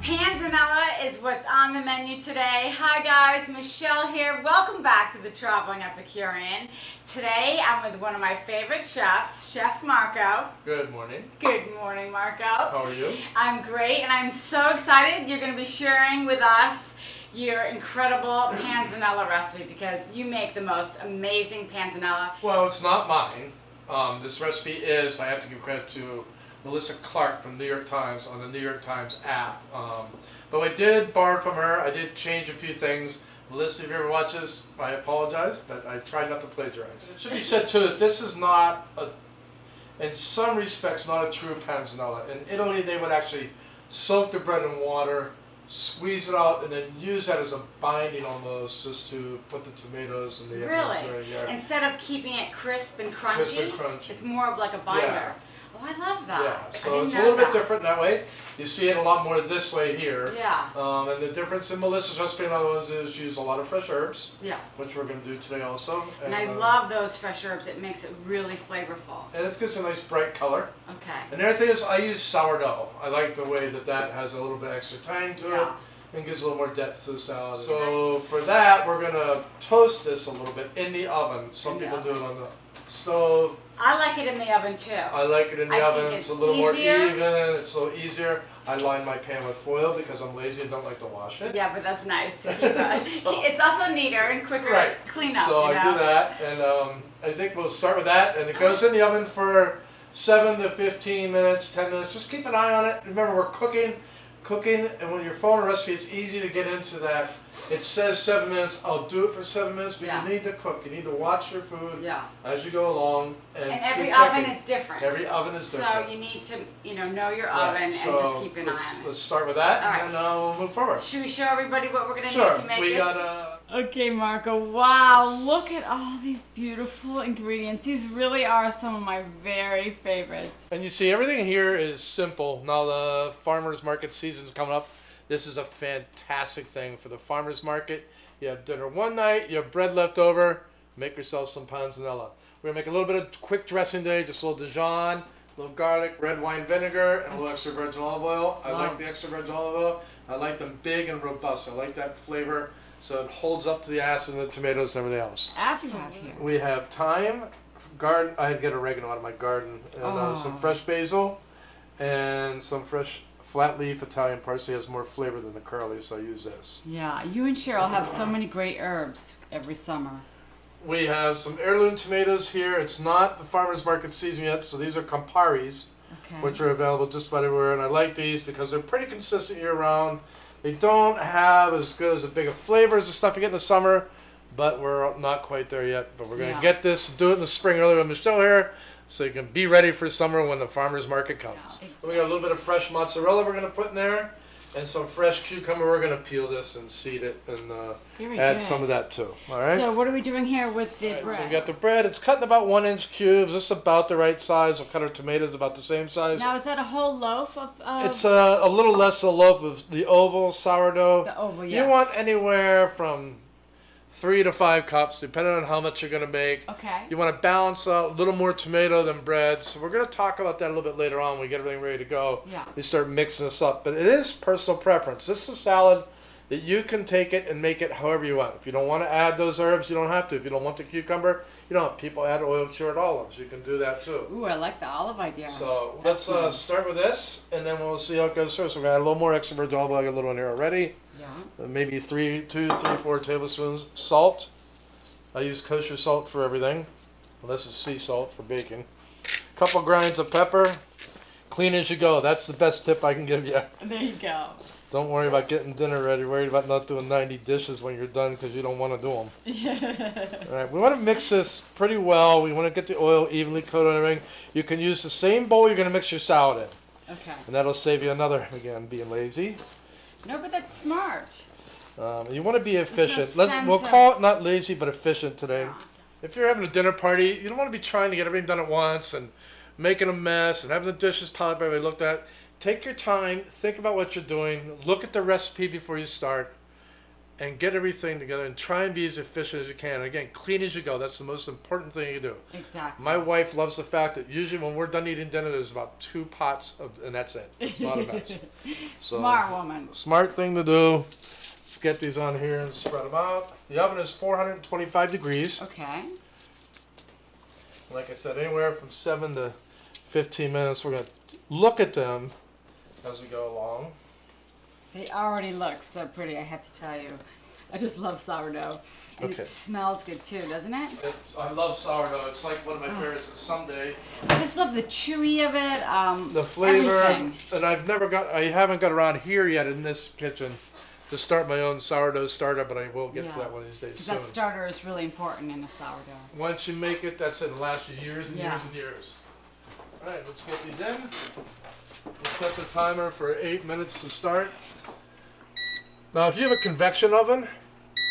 Panzanella is what's on the menu today. Hi guys, Michelle here. Welcome back to the Traveling Epicurean. Today I'm with one of my favorite chefs, Chef Marco. Good morning. Good morning, Marco. How are you? I'm great, and I'm so excited you're going to be sharing with us your incredible panzanella recipe because you make the most amazing panzanella. Well, it's not mine. This recipe is, I have to give credit to Melissa Clark from New York Times on the New York Times app. But I did borrow from her. I did change a few things. Melissa, if you ever watch this, I apologize, but I tried not to plagiarize. It should be said too that this is not, in some respects, not a true panzanella. In Italy, they would actually soak the bread in water, squeeze it out, and then use that as a binding almost, just to put the tomatoes and the onions in there. Instead of keeping it crisp and crunchy, it's more of like a binder. Yeah. Oh, I love that. Yeah, so it's a little bit different that way. You see it a lot more this way here. Yeah. And the difference in Melissa's recipe and other ones is use a lot of fresh herbs. Yeah. Which we're going to do today also. And I love those fresh herbs. It makes it really flavorful. And it gives a nice bright color. Okay. And the other thing is I use sourdough. I like the way that that has a little bit extra tang to it and gives a little more depth to the salad. So for that, we're going to toast this a little bit in the oven. Some people do it on the stove. I like it in the oven too. I like it in the oven. It's a little more even. It's a little easier. I line my pan with foil because I'm lazy and don't like to wash it. Yeah, but that's nice to keep it. So, it's also neater and quicker to clean up. So I do that, and I think we'll start with that. And it goes in the oven for 7 to 15 minutes, 10 minutes. Just keep an eye on it. Remember, we're cooking, and when you're following a recipe, it's easy to get into that. It says 7 minutes. I'll do it for 7 minutes, but you need to cook. You need to watch your food as you go along. And every oven is different. Every oven is different. So you need to, know your oven and just keep an eye on it. Let's start with that, and then we'll move forward. Should we show everybody what we're going to need to make this? Okay, Marco. Wow, look at all these beautiful ingredients. These really are some of my very favorites. And you see, everything here is simple. Now the farmer's market season's coming up. This is a fantastic thing for the farmer's market. You have dinner one night, you have bread left over, make yourself some panzanella. We're going to make a little bit of quick dressing today, just a little dijon, a little garlic, red wine vinegar, and a little extra virgin olive oil. I like the extra virgin olive oil. I like them big and robust. I like that flavor so it holds up to the acid and the tomatoes and everything else. Absolutely. We have thyme, garden. I had to get oregano out of my garden, and some fresh basil, and some fresh flat leaf Italian parsley. Has more flavor than the curly, so I use this. Yeah, you and Cheryl have so many great herbs every summer. We have some heirloom tomatoes here. It's not the farmer's market season yet, so these are Camparis, which are available just about everywhere. And I like these because they're pretty consistent year round. They don't have as good as a big of flavor as the stuff you get in the summer, but we're not quite there yet. But we're going to get this, do it in the spring early with Michel here, so you can be ready for summer when the farmer's market comes. We got a little bit of fresh mozzarella we're going to put in there, and some fresh cucumber. We're going to peel this and seed it and add some of that too. All right. So what are we doing here with the bread? So we got the bread. It's cut in about 1-inch cubes. This is about the right size. We'll cut our tomatoes about the same size. Now is that a whole loaf of? It's a little less a loaf of the oval sourdough. The oval, yes. You want anywhere from 3 to 5 cups, depending on how much you're going to make. Okay. You want to balance out a little more tomato than bread. So we're going to talk about that a little bit later on when we get everything ready to go. Yeah. We start mixing this up. But it is personal preference. This is a salad that you can take it and make it however you want. If you don't want to add those herbs, you don't have to. If you don't want the cucumber, you don't. People add oil cured olives. You can do that too. Ooh, I like the olive idea. So let's start with this, and then we'll see how it goes through. So we're going to add a little more extra virgin olive oil. I got a little in here already. Yeah. Maybe 2, 3, 4 tablespoons. Salt. I use kosher salt for everything. Well, this is sea salt for baking. A couple grinds of pepper. Clean as you go. That's the best tip I can give you. There you go. Don't worry about getting dinner ready. Worry about not doing 90 dishes when you're done because you don't want to do them. Yeah. All right, we want to mix this pretty well. We want to get the oil evenly coated on everything. You can use the same bowl you're going to mix your salad in. Okay. And that'll save you another, again, being lazy. No, but that's smart. You want to be efficient. We'll call it not lazy, but efficient today. Yeah. If you're having a dinner party, you don't want to be trying to get everything done at once and making a mess and having the dishes piled up everybody looked at. Take your time, think about what you're doing, look at the recipe before you start, and get everything together and try and be as efficient as you can. And again, clean as you go. That's the most important thing you do. Exactly. My wife loves the fact that usually when we're done eating dinner, there's about 2 pots and that's it. It's not a mess. So, Smart woman. Smart thing to do. Let's get these on here and spread them out. The oven is 425 degrees. Okay. Like I said, anywhere from 7 to 15 minutes. We're going to look at them as we go along. They already look so pretty, I have to tell you. I just love sourdough. And Okay. it smells good too, doesn't it? I love sourdough. It's like one of my favorites. And someday I just love the chewy of it. the flavor, everything. and I haven't got around here yet in this kitchen to start my own sourdough starter, but I will get to that one of these days Because soon. that starter is really important in a sourdough. Once you make it, that's it. It'll last you years and Yeah. years and years. All right, let's get these in. We'll set the timer for 8 minutes to start. Now, if you have a convection oven,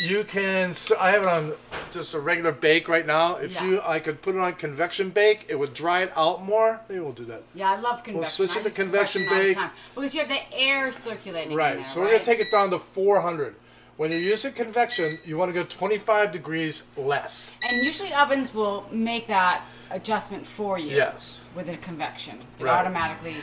you can. I have it on just a regular bake right now. I could put it on convection bake, it would dry it out more. Maybe we'll do that. Yeah, I love convection. We'll switch it I to just convection question all the bake. time. Because you have the air circulating in Right. there, So we're gonna take it down to 400. When you're using convection, you want to go 25 degrees less. And usually ovens will make that adjustment for you. Yes. With a convection. It Right. automatically.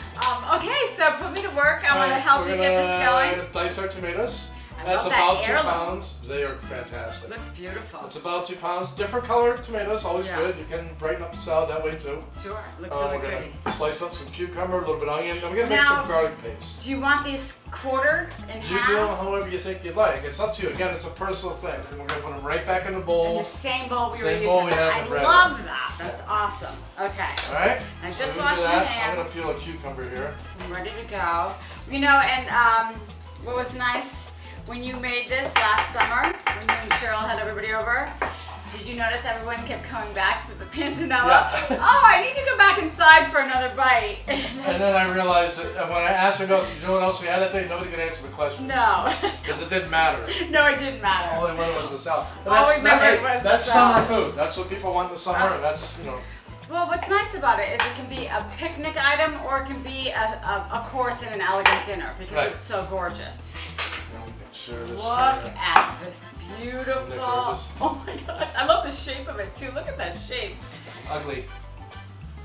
Okay, so put me to work. I want to help you get this going. Dice our tomatoes. I That's love that about 2 heirloom. pounds. They are fantastic. Looks beautiful. It's about 2 pounds. Different colored tomatoes, always Yeah. good. You can brighten up the salad that way too. Sure, looks really We're pretty. gonna slice up some cucumber, a little bit of onion, and we're gonna make Now- some garlic paste. Do you want these quartered in You half? do them however you think you'd like. It's up to you. Again, it's a personal thing. And we're gonna put them right back in the In bowl. the same bowl we were Same using. bowl we had I the bread love that. That's awesome. Okay. All right. I So just we washed do my that. hands. I'm gonna peel a cucumber here. So I'm ready to go. You know, and what was nice when you made this last summer, when you and Cheryl had everybody over, did you notice everyone kept coming back for the panzanella? Yeah. Oh, I need to go back inside for another bite. And then I realized that when I asked her, you know what else we had that day? Nobody could answer the question. No. Because it didn't matter. No, it didn't matter. All they wanted was the salad. But All we that's, remembered was the that's salad. summer food. That's what people want in the summer, and that's, you know. Well, what's nice about it is it can be a picnic item or it can be a course in an elegant dinner because Right. it's so gorgeous. And we can share this Look here. at this Isn't beautiful. it gorgeous? Oh my gosh, I love the shape of it too. Look at that shape. Ugly.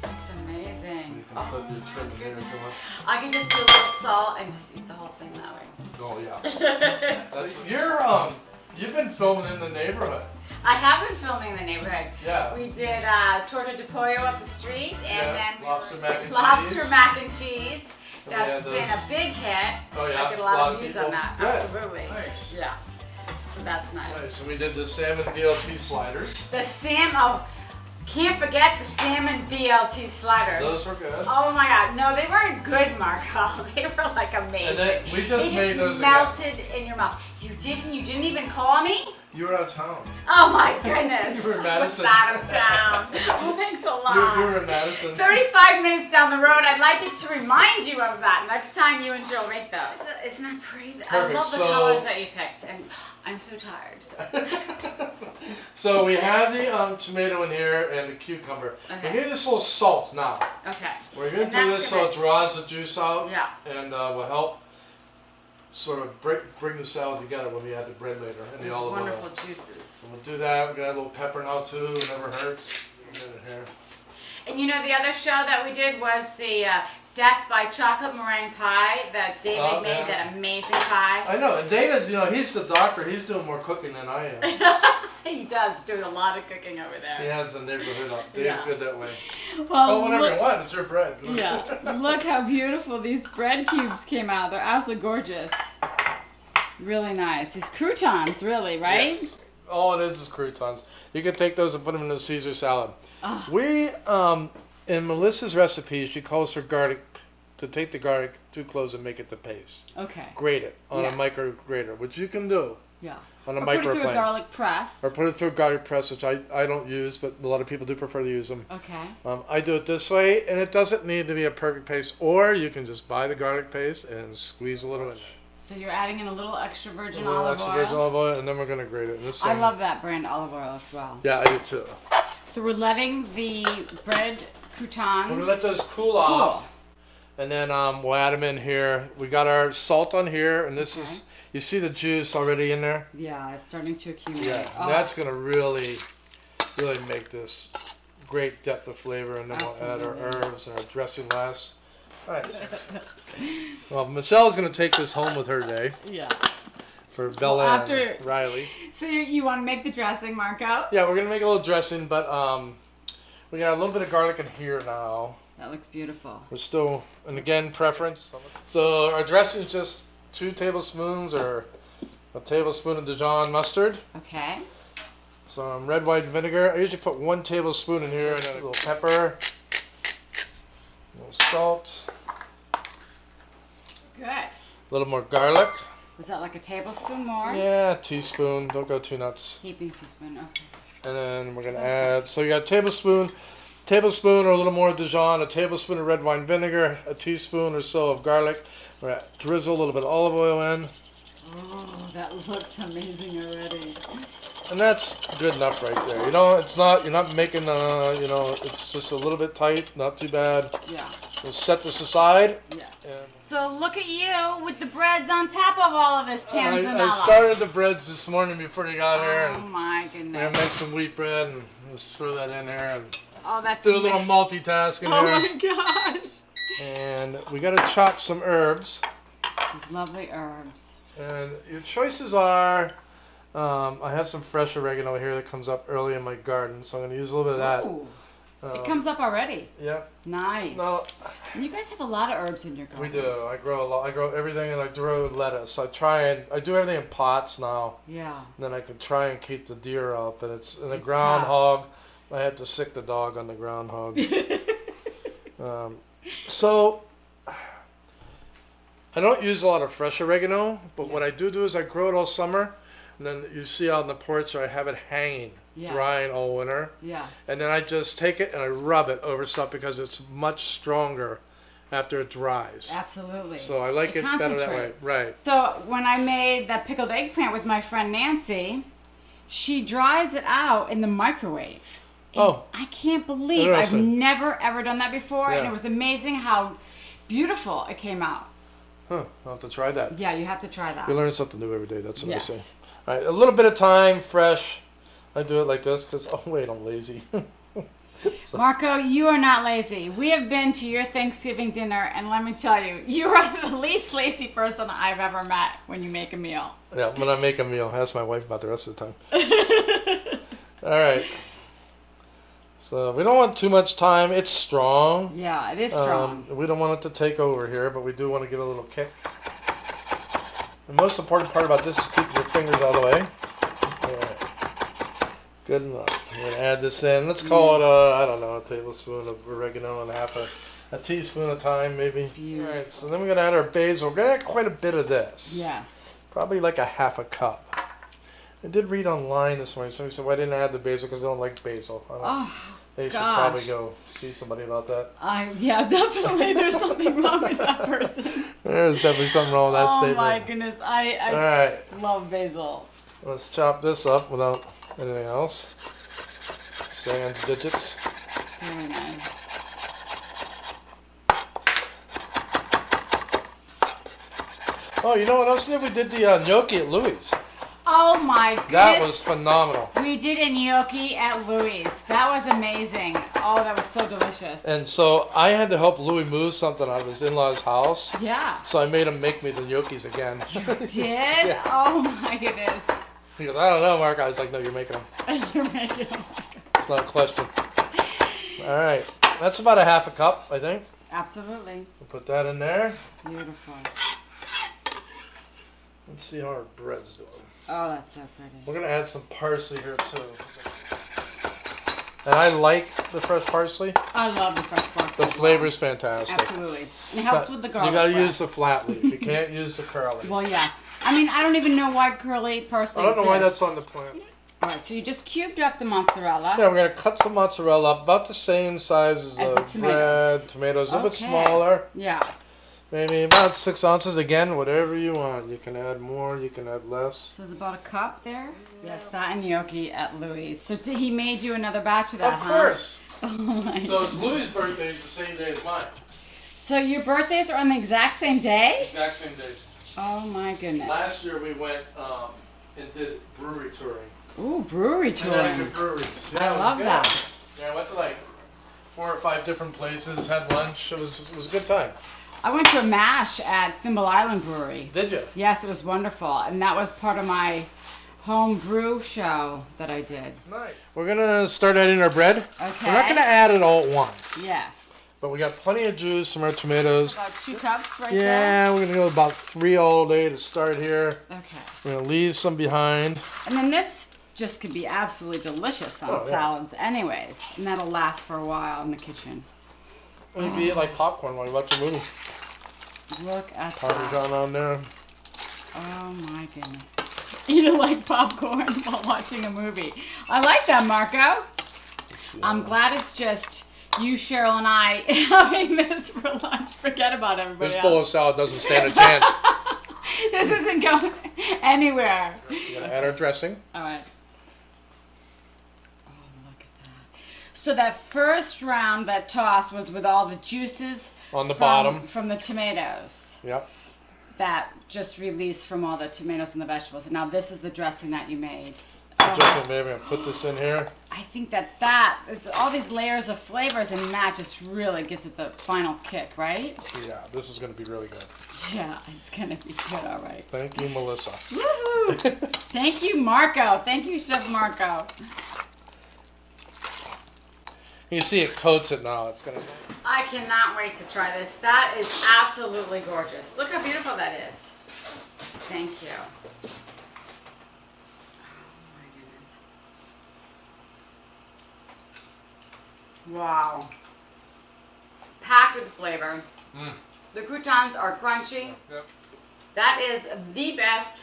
It's amazing. You can put your trim in here if you want. I can just do a little salt and just eat the whole thing that way. Oh yeah. You've been filming in the neighborhood. I have been filming in the neighborhood. Yeah. We did torta de pollo up the street and Yeah, then lobster mac and lobster cheese. mac and cheese. And we That's had been those- a big hit. Oh yeah. I get a lot of views people. on that. Good. Absolutely. Nice. Yeah. So that's nice. Nice. So we did the salmon BLT sliders. The can't forget the salmon BLT sliders. Those were good. Oh my god, no, they weren't good, Marco. They were like amazing. And then we just they made those again. melted in your mouth. You didn't even call me? You were out of town. Oh my goodness. You were in I was Madison. out of town. Oh, thanks a lot. You were in Madison. 35 minutes down the road, I'd like it to remind you of that next time you and Jill make those. Isn't that pretty? I Perfect. love the So- colors that you picked, and I'm so tired. So. So we have the tomato in here and the cucumber. Okay. We need this little salt now. Okay. We're going And to do that's this gonna- so it draws the juice out Yeah. and will help sort of bring the salad together when we add the bread later and These the olive wonderful oil. juices. So we'll do that. We're going to add a little pepper now too. It never hurts. Get it here. And you know, the other show that we did was the Death by Chocolate Meringue Pie that David Oh, made, yeah. that amazing pie. I know. And David's, he's the doctor. He's doing more cooking than I am. He does do a lot of cooking over He there. has the neighborhood up. Dave's Yeah. good that way. Well, Oh, whatever look, you want. It's your bread. yeah. Look how beautiful these bread cubes came out. They're absolutely gorgeous. Really nice. These croutons, really, right? Yes. All it is croutons. You can take those and put them in a Caesar salad. Oh. We, in Melissa's recipe, she calls her garlic, to take the garlic too close and make it the paste. Okay. Grate it on a Yes. micro grater, which you can do Yeah. on a Or put it through a microplane. garlic press. Or put it through a garlic press, which I don't use, but a lot of people do prefer to use them. Okay. I do it this way, and it doesn't need to be a perfect paste, or you can just buy the garlic paste and squeeze a little in there. So you're adding in a little extra A virgin little olive extra oil. virgin olive oil, and then we're going to grate it. This I thing- love that brand olive oil as well. Yeah, I do too. So we're letting the bread croutons We're going to let those cool off. And then we'll add them in here. We got our salt on here, and this is, You see the juice already in there? Yeah, it's starting to accumulate. Yeah, Oh, that's gonna really make this great depth of flavor, and then we'll add our Absolutely. herbs and our dressing last. All right. Well, Michelle's gonna take this home with her today yeah. for Bella after- and Riley. So you want to make the dressing, Marco? Yeah, we're gonna make a little dressing, but we got a little bit of garlic in here now. That looks beautiful. We're still, and again, preference. So our dressing is just 2 tablespoons or a tablespoon of Dijon mustard. Okay. Some red wine vinegar. I usually put 1 tablespoon in here, and then a little pepper, a little salt, Good. a little more garlic. Was that like a tablespoon more? Yeah, a teaspoon. Don't go too nuts. Heaping teaspoon. Okay. And then we're gonna add. So you got a tablespoon or a little more of Dijon, a tablespoon of red wine vinegar, a teaspoon or so of garlic. We're gonna drizzle a little bit of olive oil in, Oh, that looks amazing already. and that's good enough right there. You know, it's not. You're not making. You know, it's just a little bit tight. Not too bad. Yeah. We'll set this aside. Yes. And So look at you with the breads on top of all of this panzanella. I started the breads this morning before you got here, Oh and my we're gonna goodness. make some wheat bread and just throw that in there and Oh, that's do a little amazing. multitasking Oh here. my gosh. And we gotta chop some herbs. These lovely herbs. And your choices are, I have some fresh oregano here that comes up early in my garden, so I'm gonna use a little bit of Ooh, that. it comes up already. Yeah. Nice. No, And you guys have a lot of herbs in your garden. we do. I grow a lot. I grow everything, and I grow lettuce. I do everything in pots now. Yeah. And then I can try and keep the deer out, but it's the It's groundhog. I had to sick the dog on the groundhog. So I don't use a lot of fresh oregano, but what I do is I grow it all summer, and then you see out on the porch I have it hanging, Yeah. drying all winter, Yes. and then I just take it and I rub it over stuff because it's much stronger after it dries. Absolutely. So I like it better that way. concentrates. Right. So when I made that pickled eggplant with my friend Nancy, she dries it out in the microwave. And Oh. I can't believe I've Interesting. never ever done that before, and Yeah. it was amazing how beautiful it came out. Huh. I'll have to try that. Yeah, you have to try that. You learn something new every day. That's what Yes. I say. All right, a little bit of thyme, fresh. I do it like this because, oh wait, I'm lazy. Marco, you are not lazy. We have been to your Thanksgiving dinner, and let me tell you, you are the least lazy person I've ever met when you make a meal. Yeah, when I make a meal, ask my wife about the rest of the time. All right. So we don't want too much thyme. It's strong. Yeah, it is strong. We don't want it to take over here, but we do want to give it a little kick. The most important part about this is keeping your fingers out of the way. All right. Good enough. We're going to add this in. Let's call it, I don't know, a tablespoon of oregano and half a teaspoon of thyme, maybe. Beautiful. All right, so then we're going to add our basil. We're going to add quite a bit of this. Yes. Probably like a half a cup. I did read online this morning. Somebody said, "Why didn't I add the basil? Because I don't like basil." I don't Oh, they should gosh. probably go see somebody about that. Yeah, definitely. There's something wrong with that person. There's definitely something wrong with that Oh statement. my goodness, All I right, love basil. let's chop this up without anything else. Sans digits. Very nice. Oh, you know what else did? We did the gnocchi at Louis. Oh my goodness. That was phenomenal. We did a gnocchi at Louis. That was amazing. Oh, that was so delicious. And so I had to help Louis move something out of his in-laws' house. Yeah. So I made him make me the gnocchis again. Did? Yeah. Oh my goodness. He goes, "I don't know, Mark." I was like, "No, you're making them. You're making them. It's not a question." All right, that's about a half a cup, I think. Absolutely. We'll put that in there. Beautiful. Let's see how our bread's doing. Oh, that's so pretty. We're gonna add some parsley here too. And I like the fresh parsley. I love the fresh parsley. The flavor's fantastic. Absolutely. And it helps But with the garlic. you gotta bread. use the flat leaf. You can't use the curly. Well, yeah. I mean, I don't even know why curly parsley I don't know why exists. that's on the plant. All right, so you just cubed up the mozzarella. Yeah, we're gonna cut some mozzarella up about the same size as As the the tomatoes. bread. Tomatoes a little bit Okay. smaller. Yeah. Maybe about 6 ounces. Again, whatever you want. You can add more. You can add less. So it's about a cup there? Yes, that and gnocchi at Louis. So he made you another batch of that, Of huh? course. Oh my So it's Louis' birthday. It's the same day as mine. So your birthdays are on the exact same day? Exact same day. Oh my goodness. Last year we went and did brewery touring. Ooh, brewery touring. Good breweries. Yeah, I love that. Yeah, I went to like 4 or 5 different places, had lunch. It was a good time. I went to a mash at Thimble Island Brewery. Did you? Yes, it was wonderful. And that was part of my home brew show that I did. Nice. We're going to start adding our bread. Okay. We're not going to add it all at once. Yes. But we got plenty of juice from our tomatoes. About 2 cups right there? Yeah, we're going to go about 3 all day to start here. Okay. We're going to leave some behind. And then this just could be absolutely delicious on salads anyways. And that'll last for a while in the kitchen. And you can eat like popcorn while you watch a movie. Look at Parmesan on there. Oh my goodness. Eat it like popcorn while watching a movie. I like that, Marco. I'm glad it's just you, Cheryl, and I having this for lunch. Forget about everybody This bowl of salad doesn't stand a chance. This isn't going anywhere. We're going to add our dressing. All right. Oh, look at that. So that first round, that toss, was with all the juices On the bottom. from the tomatoes. Yep. That just released from all the tomatoes and the vegetables. And now this is the dressing that you made. So dressing, maybe I'm going to put this in here. I think it's all these layers of flavors, and that just really gives it the final kick, right? Yeah, this is going to be really good. Yeah, it's going to be good, all right. Thank you, Melissa. Woohoo! Thank you, Marco. Thank you, Chef Marco. You see it coats it now. It's going to. I cannot wait to try this. That is absolutely gorgeous. Look how beautiful that is. Thank you. Oh my goodness. Wow. Packed with flavor. The croutons are crunchy. Yep. That is the best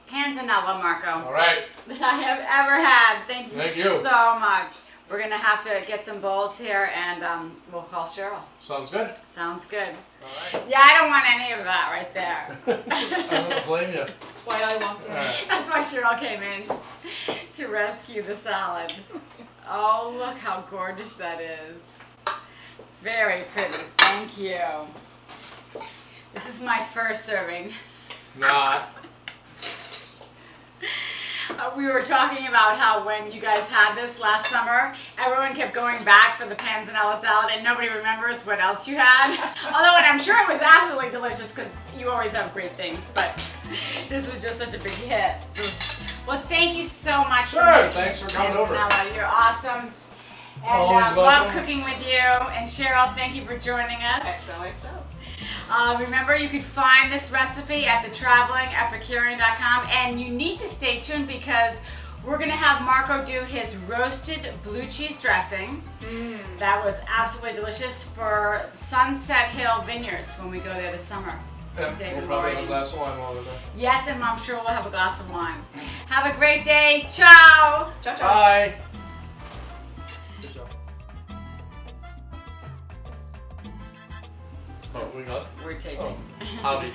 panzanella, Marco, All right. that I have ever had. Thank you you. so much. We're going to have to get some bowls here, and we'll call Cheryl. Sounds good. Sounds good. All right. Yeah, I don't want any of that right there. I don't blame you. That's why I walked in. All right. That's why Cheryl came in to rescue the salad. Oh, look how gorgeous that is. Very pretty. Thank you. This is my first serving. Not. We were talking about how when you guys had this last summer, everyone kept going back for the panzanella salad and nobody remembers what else you had. Although I'm sure it was absolutely delicious because you always have great things, but this was just such a big hit. Well, thank you so much for making Thanks for this coming over. panzanella. You're awesome. And Always love welcome. cooking with you. And Cheryl, thank you for joining us. XOXO. Remember, you can find this recipe at thetravelingepicurean.com, and you need to stay tuned because we're going to have Marco do his roasted blue cheese dressing. That was absolutely delicious for Sunset Hill Vineyards when we go there this summer. Yep, David we'll probably have a Lloyd. glass of wine while we're there. Yes, and I'm sure we'll have a glass of wine. Have a great day. Ciao. Ciao, ciao. Bye. Good job. Oh, we got. We're taking. Hobby.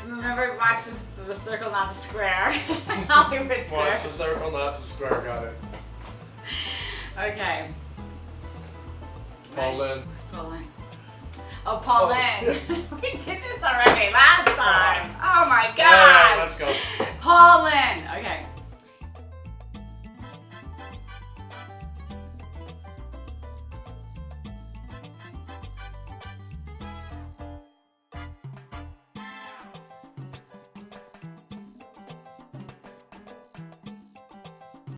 Remember, watch the circle, not the square. Hollywood square. Watch the circle, not the square. Got it. Okay. Pauline. Who's Pauline? Oh, Pauline. We did this already last time.